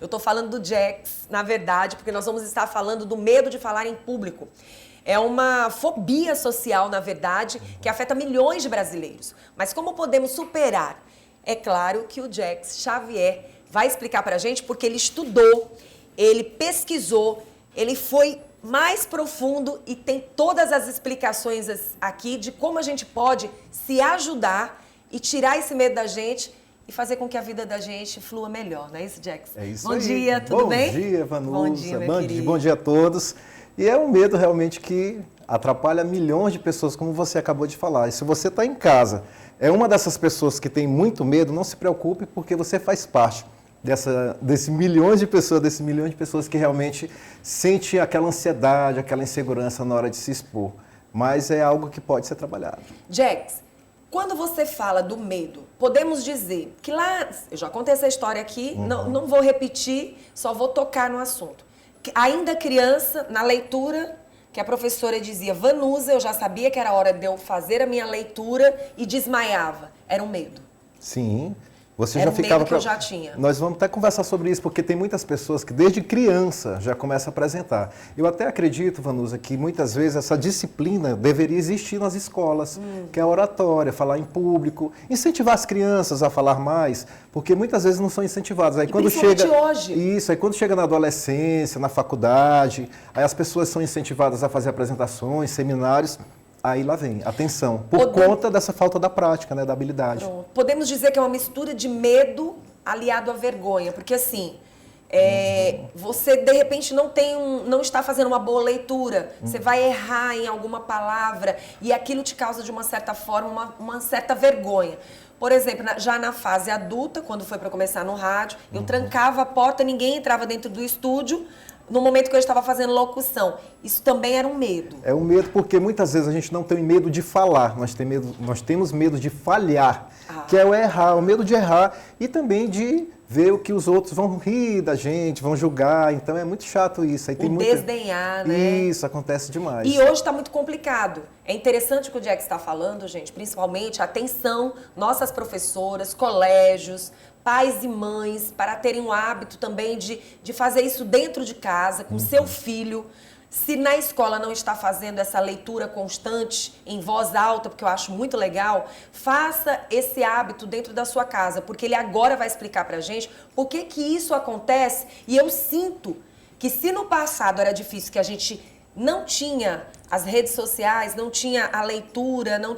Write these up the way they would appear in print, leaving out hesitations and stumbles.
Eu estou falando do Jax, na verdade, porque nós vamos estar falando do medo de falar em público. É uma fobia social, na verdade, que afeta milhões de brasileiros. Mas como podemos superar? É claro que o Jax Xavier vai explicar pra gente, porque ele estudou, ele pesquisou, ele foi mais profundo e tem todas as explicações aqui de como a gente pode se ajudar e tirar esse medo da gente e fazer com que a vida da gente flua melhor, não é isso, Jax? É isso Bom aí. dia, tudo bem? Bom dia, Vanusa. Bom dia, meu querido. Bom dia a todos. E é um medo realmente que atrapalha milhões de pessoas, como você acabou de falar. E se você está em casa, é uma dessas pessoas que tem muito medo, não se preocupe, porque você faz parte desses milhões de pessoas que realmente sentem aquela ansiedade, aquela insegurança na hora de se expor. Mas é algo que pode ser trabalhado. Jax, quando você fala do medo, podemos dizer que lá, eu já contei essa história aqui, não vou repetir, só vou tocar no assunto. Ainda criança, na leitura, que a professora dizia, Vanusa, eu já sabia que era hora de eu fazer a minha leitura e desmaiava. Era um medo. Sim. Você Era já um ficava medo que eu já tinha. Nós vamos até conversar sobre isso, porque tem muitas pessoas que desde criança já começam a apresentar. Eu até acredito, Vanusa, que muitas vezes essa disciplina deveria existir nas escolas, que é a oratória, falar em público, incentivar as crianças a falar mais, porque muitas vezes não são incentivadas. Aí quando chega hoje. Isso, aí quando chega na adolescência, na faculdade, aí as pessoas são incentivadas a fazer apresentações, seminários. Aí lá vem, atenção, por conta dessa falta da prática, né, da habilidade. Pronto. Podemos dizer que é uma mistura de medo aliado à vergonha, porque assim, você de repente não está fazendo uma boa leitura, você vai errar em alguma palavra e aquilo te causa de uma certa forma uma certa vergonha. Por exemplo, já na fase adulta, quando foi para começar no rádio, eu trancava a porta, ninguém entrava dentro do estúdio, no momento que eu estava fazendo locução. Isso também era um medo. É um medo porque muitas vezes a gente não tem medo de falar, nós temos medo de falhar, que é o errar, o medo de errar e também de ver o que os outros vão rir da gente, vão julgar, então é muito chato isso. Aí tem desdenhar, né? Isso, acontece demais. E hoje está muito complicado. É interessante o que o Jax está falando, gente, principalmente, atenção, nossas professoras, colégios, pais e mães, para terem o hábito também de fazer isso dentro de casa, com seu filho. Se na escola não está fazendo essa leitura constante, em voz alta, porque eu acho muito legal, faça esse hábito dentro da sua casa, porque ele agora vai explicar pra gente por que que isso acontece. E eu sinto que se no passado era difícil, que a gente não tinha as redes sociais, não tinha a leitura, não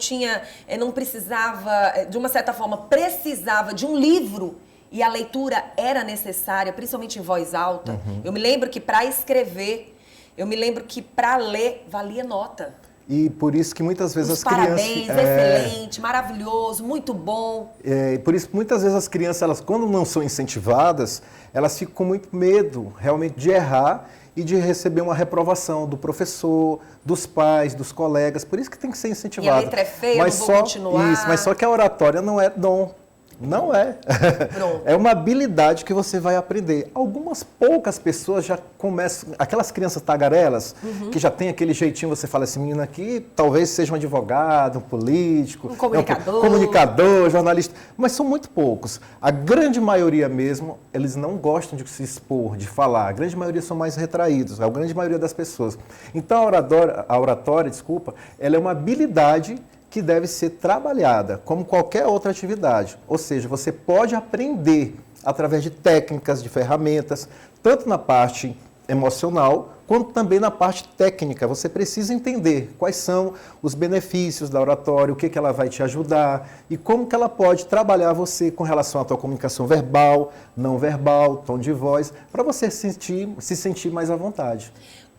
precisava, de uma certa forma, precisava de um livro e a leitura era necessária, principalmente em voz alta. Eu me lembro que para escrever, eu me lembro que para ler valia nota. E por isso que muitas vezes as crianças... Parabéns, excelente, maravilhoso, muito bom. Por isso que muitas vezes as crianças, elas, quando não são incentivadas, elas ficam com muito medo realmente de errar e de receber uma reprovação do professor, dos pais, dos colegas. Por isso que tem que ser incentivado. E a letra é feia, mas não vou continuar. Isso, mas só que a oratória não é dom. Não é. É uma habilidade que você vai aprender. Algumas poucas pessoas já começam, aquelas crianças tagarelas, que já tem aquele jeitinho, você fala assim, menino aqui, talvez seja um advogado, um político, um comunicador. Comunicador, jornalista, mas são muito poucos. A grande maioria mesmo, eles não gostam de se expor, de falar. A grande maioria são mais retraídos, a grande maioria das pessoas. Então a oratória, ela é uma habilidade que deve ser trabalhada como qualquer outra atividade. Ou seja, você pode aprender através de técnicas, de ferramentas, tanto na parte emocional, quanto também na parte técnica. Você precisa entender quais são os benefícios da oratória, o que ela vai te ajudar e como que ela pode trabalhar você com relação à tua comunicação verbal, não verbal, tom de voz, para você se sentir mais à vontade.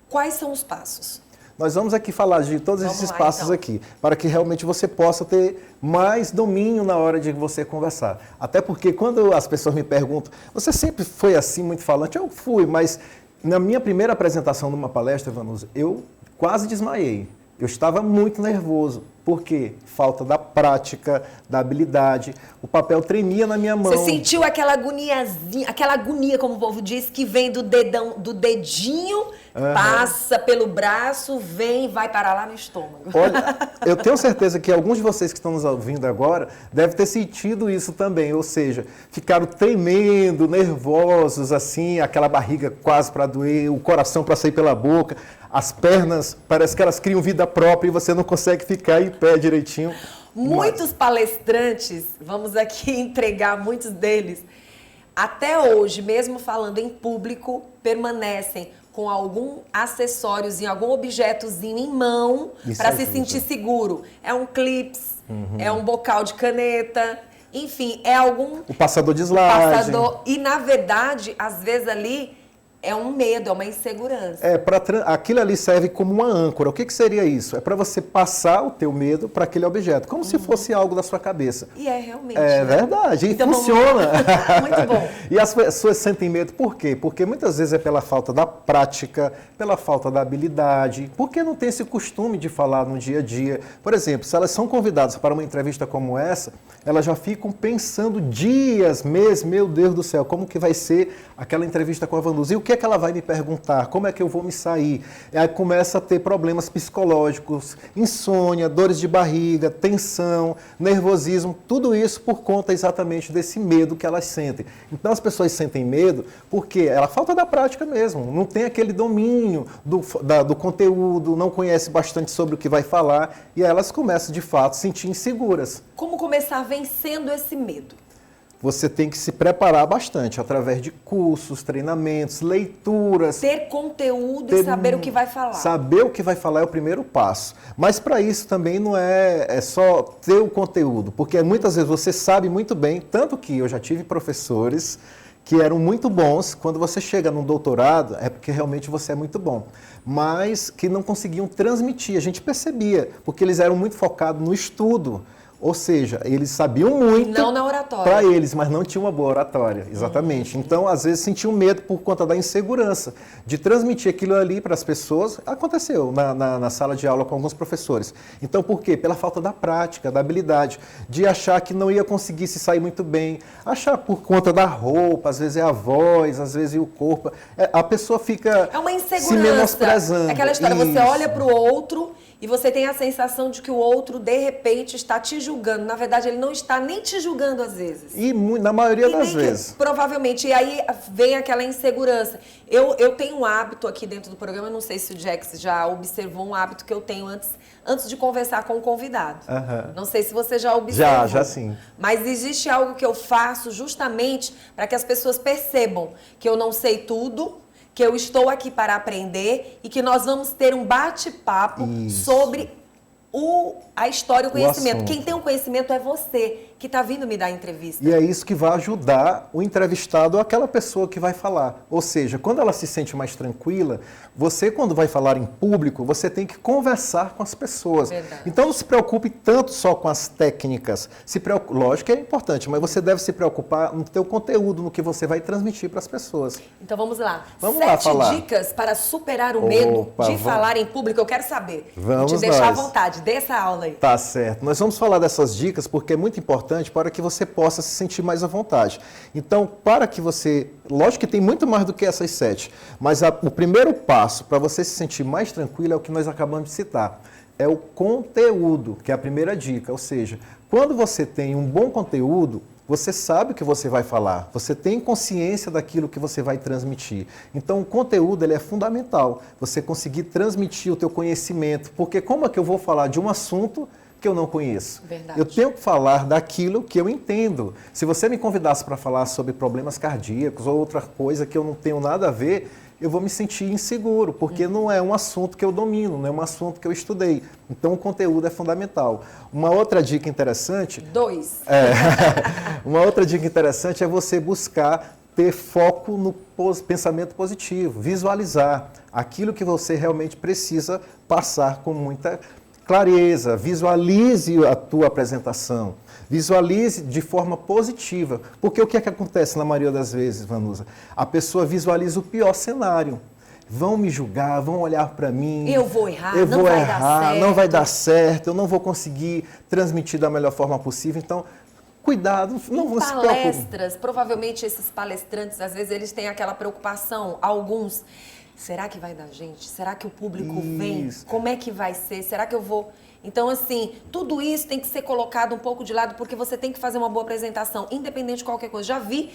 Quais são os passos? Nós vamos aqui falar de todos esses passos aqui, para que realmente você possa ter mais domínio na hora de você conversar. Até porque quando as pessoas me perguntam, você sempre foi assim, muito falante? Eu fui, mas na minha primeira apresentação numa palestra, Vanusa, eu quase desmaiei. Eu estava muito nervoso. Por quê? Falta da prática, da habilidade. O papel tremia na minha mão. Você sentiu aquela agoniazinha, aquela agonia, como o povo diz, que vem do dedinho, passa pelo braço, vem e vai parar lá no estômago. Olha, eu tenho certeza que alguns de vocês que estão nos ouvindo agora devem ter sentido isso também, ou seja, ficaram tremendo, nervosos, assim, aquela barriga quase para doer, o coração para sair pela boca, as pernas, parece que elas criam vida própria e você não consegue ficar em pé direitinho. Muitos palestrantes, vamos aqui entregar muitos deles, até hoje, mesmo falando em público, permanecem com algum acessóriozinho, algum objetozinho em mão para se sentir seguro. É um clips, é um bocal de caneta, enfim, é algum... O passador de slide. E, na verdade, às vezes ali é um medo, é uma insegurança. Aquilo ali serve como uma âncora. O que seria isso? É para você passar o teu medo para aquele objeto, como se fosse algo da sua cabeça. E é realmente. É verdade, então, funciona. Muito bom. E as pessoas sentem medo por quê? Porque muitas vezes é pela falta da prática, pela falta da habilidade, porque não tem esse costume de falar no dia a dia. Por exemplo, se elas são convidadas para uma entrevista como essa, elas já ficam pensando dias, meses, meu Deus do céu, como que vai ser aquela entrevista com a Vanusa? E o que é que ela vai me perguntar? Como é que eu vou me sair? E aí começa a ter problemas psicológicos, insônia, dores de barriga, tensão, nervosismo, tudo isso por conta exatamente desse medo que elas sentem. Então as pessoas sentem medo porque ela falta da prática mesmo, não tem aquele domínio do conteúdo, não conhece bastante sobre o que vai falar e aí elas começam de fato a se sentir inseguras. Como começar vencendo esse medo? Você tem que se preparar bastante através de cursos, treinamentos, leituras. Ter conteúdo e saber o que vai falar. Saber o que vai falar é o primeiro passo. Mas para isso também não é só ter o conteúdo, porque muitas vezes você sabe muito bem, tanto que eu já tive professores que eram muito bons, quando você chega num doutorado, é porque realmente você é muito bom, mas que não conseguiam transmitir, a gente percebia, porque eles eram muito focados no estudo. Ou seja, eles sabiam muito não na oratória para eles, mas não tinham uma boa oratória, exatamente. Então, às vezes, sentiam medo por conta da insegurança de transmitir aquilo ali para as pessoas. Aconteceu na sala de aula com alguns professores. Então, por quê? Pela falta da prática, da habilidade, de achar que não ia conseguir se sair muito bem, achar por conta da roupa, às vezes é a voz, às vezes é o corpo. A pessoa fica uma insegurança. Se menosprezando. É aquela história, você olha para o outro e você tem a sensação de que o outro, de repente, está te julgando. Na verdade, ele não está nem te julgando às vezes. E na maioria das vezes. Provavelmente. E aí vem aquela insegurança. Eu tenho um hábito aqui dentro do programa, eu não sei se o Jax já observou um hábito que eu tenho antes de conversar com o convidado. Não sei se você já observou. Já sim. Mas existe algo que eu faço justamente para que as pessoas percebam que eu não sei tudo, que eu estou aqui para aprender e que nós vamos ter um bate-papo sobre a história e o conhecimento. Quem tem o conhecimento é você, que está vindo me dar entrevista. E é isso que vai ajudar o entrevistado ou aquela pessoa que vai falar. Ou seja, quando ela se sente mais tranquila, você, quando vai falar em público, você tem que conversar com as pessoas. Verdade. Então, não se preocupe tanto só com as técnicas. Lógico que é importante, mas você deve se preocupar no teu conteúdo, no que você vai transmitir para as pessoas. Então, vamos lá. Vamos lá falar. 7 dicas para superar o medo de falar em público. Eu quero saber. Vamos te deixar à vontade. Dê essa aula aí. Tá certo. Nós vamos falar dessas dicas porque é muito importante para que você possa se sentir mais à vontade. Então, para que você... Lógico que tem muito mais do que essas 7, mas o primeiro passo para você se sentir mais tranquilo é o que nós acabamos de citar. É o conteúdo, que é a primeira dica. Ou seja, quando você tem um bom conteúdo, você sabe o que você vai falar, você tem consciência daquilo que você vai transmitir. Então, o conteúdo ele é fundamental, você conseguir transmitir o teu conhecimento, porque como é que eu vou falar de um assunto que eu não conheço? Verdade. Eu tenho que falar daquilo que eu entendo. Se você me convidasse para falar sobre problemas cardíacos ou outra coisa que eu não tenho nada a ver, eu vou me sentir inseguro, porque não é um assunto que eu domino, não é um assunto que eu estudei. Então, o conteúdo é fundamental. Uma outra dica interessante... 2. Uma outra dica interessante é você buscar ter foco no pensamento positivo, visualizar aquilo que você realmente precisa passar com muita clareza, visualize a tua apresentação. Visualize de forma positiva. Porque o que é que acontece na maioria das vezes, Vanusa? A pessoa visualiza o pior cenário. vão me julgar, vão olhar para mim. Eu vou errar, eu não vou vai errar, dar certo. não vai dar certo, eu não vou conseguir transmitir da melhor forma possível. Então, cuidado, não se preocupe. Palestras, provavelmente esses palestrantes, às vezes, eles têm aquela preocupação, alguns, será que vai dar gente? Será que o público vem? Como é que vai ser? Será que eu vou... Então, assim, tudo isso tem que ser colocado um pouco de lado, porque você tem que fazer uma boa apresentação, independente de qualquer coisa. Já vi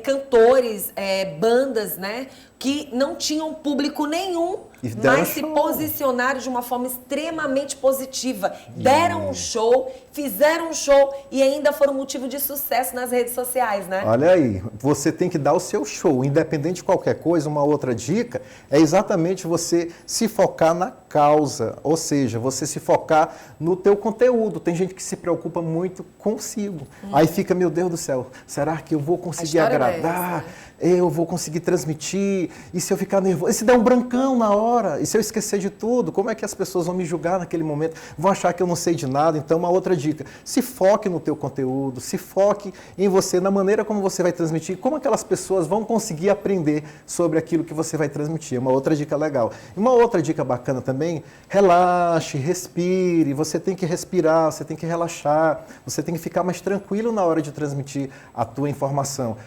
cantores, bandas, né, que não tinham público nenhum, mas se posicionaram de uma forma extremamente positiva. Deram um show, fizeram um show e ainda foram motivo de sucesso nas redes sociais, né? Olha aí, você tem que dar o seu show, independente de qualquer coisa. Uma outra dica é exatamente você se focar na causa, ou seja, você se focar no teu conteúdo. Tem gente que se preocupa muito consigo. Aí fica, meu Deus do céu, será que eu vou conseguir agradar? Eu vou conseguir transmitir? E se eu ficar nervoso? E se der um brancão na hora? E se eu esquecer de tudo? Como é que as pessoas vão me julgar naquele momento? Vão achar que eu não sei de nada? Então, uma outra dica, se foque no teu conteúdo, se foque em você, na maneira como você vai transmitir, como aquelas pessoas vão conseguir aprender sobre aquilo que você vai transmitir. Uma outra dica legal. E uma outra dica bacana também, relaxe, respire, você tem que respirar, você tem que relaxar, você tem que ficar mais tranquilo na hora de transmitir a tua informação.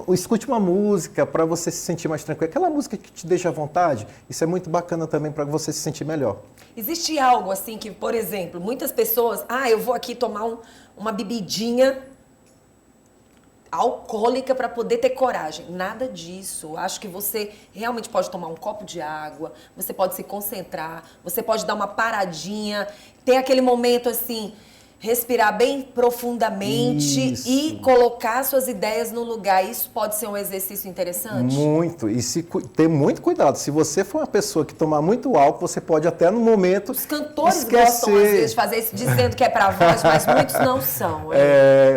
Escute uma música para você se sentir mais tranquilo, aquela música que te deixa à vontade, isso é muito bacana também para você se sentir melhor. Existe algo assim que, por exemplo, muitas pessoas, eu vou aqui tomar uma bebidinha alcoólica para poder ter coragem. Nada disso. Acho que você realmente pode tomar um copo de água, você pode se concentrar, você pode dar uma paradinha, ter aquele momento assim, respirar bem profundamente e colocar suas ideias no lugar. Isso pode ser um exercício interessante? Muito. E ter muito cuidado. Se você for uma pessoa que tomar muito álcool, você pode até no momento Os cantores gostam, às vezes, de fazer isso dizendo que é pra voz, mas muitos não são.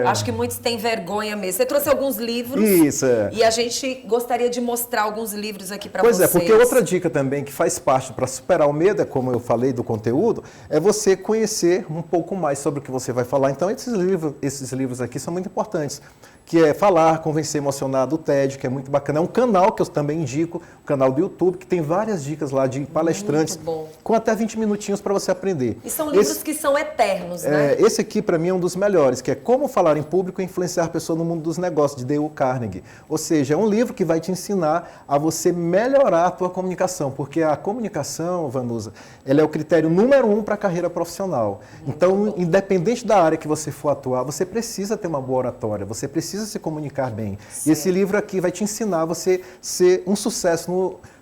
Acho que muitos têm vergonha mesmo. Você trouxe alguns livros. Isso, e a gente gostaria de mostrar alguns livros aqui para vocês. Pois é, porque outra dica também que faz parte para superar o medo, como eu falei do conteúdo, é você conhecer um pouco mais sobre o que você vai falar. Então, esses livros aqui são muito importantes, que é Falar, Convencer, Emocionar, do TED, que é muito bacana. É um canal que eu também indico, um canal do YouTube, que tem várias dicas lá de palestrantes, com até 20 minutinhos para você aprender. E são livros que são eternos, né? Esse aqui, para mim, é um dos melhores, que é Como Falar em Público e Influenciar a Pessoa no Mundo dos Negócios, de Dale Carnegie. Ou seja, é um livro que vai te ensinar a você melhorar a tua comunicação, porque a comunicação, Vanusa, ela é o critério número 1 para a carreira profissional. Então, independente da área que você for atuar, você precisa ter uma boa oratória, você precisa se comunicar bem. Certo. E esse livro aqui vai te ensinar a você ser um sucesso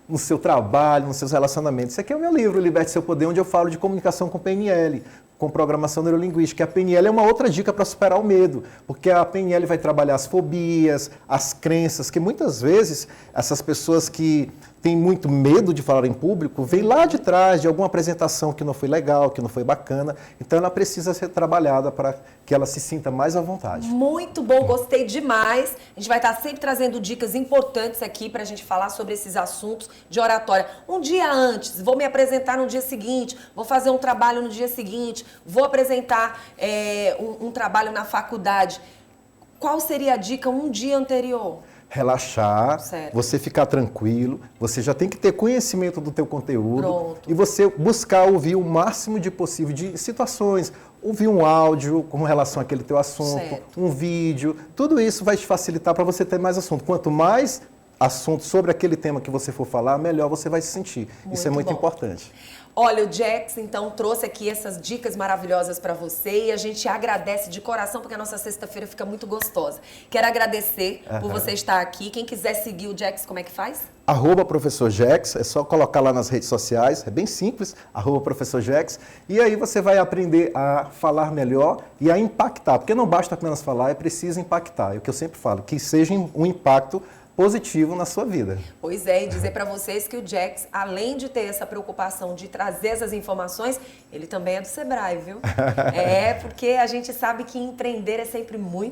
no seu trabalho, nos seus relacionamentos. Esse aqui é o meu livro, Liberte Seu Poder, onde eu falo de comunicação com PNL, com programação neurolinguística. A PNL é uma outra dica para superar o medo, porque a PNL vai trabalhar as fobias, as crenças, que muitas vezes essas pessoas que têm muito medo de falar em público, vem lá de trás de alguma apresentação que não foi legal, que não foi bacana, então ela precisa ser trabalhada para que ela se sinta mais à vontade. Muito bom, gostei demais. A gente vai estar sempre trazendo dicas importantes aqui para a gente falar sobre esses assuntos de oratória. Um dia antes, vou me apresentar no dia seguinte, vou fazer um trabalho no dia seguinte, vou apresentar um trabalho na faculdade. Qual seria a dica um dia anterior? Relaxar, você ficar tranquilo, você já tem que ter conhecimento do teu conteúdo e você buscar ouvir o máximo de possível de situações, ouvir um áudio com relação àquele teu assunto, um vídeo, tudo isso vai te facilitar para você ter mais assunto. Quanto mais assunto sobre aquele tema que você for falar, melhor você vai se sentir. Isso é muito importante. Olha, o Jax, então, trouxe aqui essas dicas maravilhosas para você e a gente agradece de coração porque a nossa sexta-feira fica muito gostosa. Quero agradecer por você estar aqui. Quem quiser seguir o Jax, como é que faz? @Professor Jax, é só colocar lá nas redes sociais, é bem simples, @Professor Jax, e aí você vai aprender a falar melhor e a impactar, porque não basta apenas falar, é preciso impactar. É o que eu sempre falo, que seja um impacto positivo na sua vida. Pois é, e dizer para vocês que o Jax, além de ter essa preocupação de trazer essas informações, ele também é do Sebrae, viu? Porque a gente sabe que empreender é sempre muito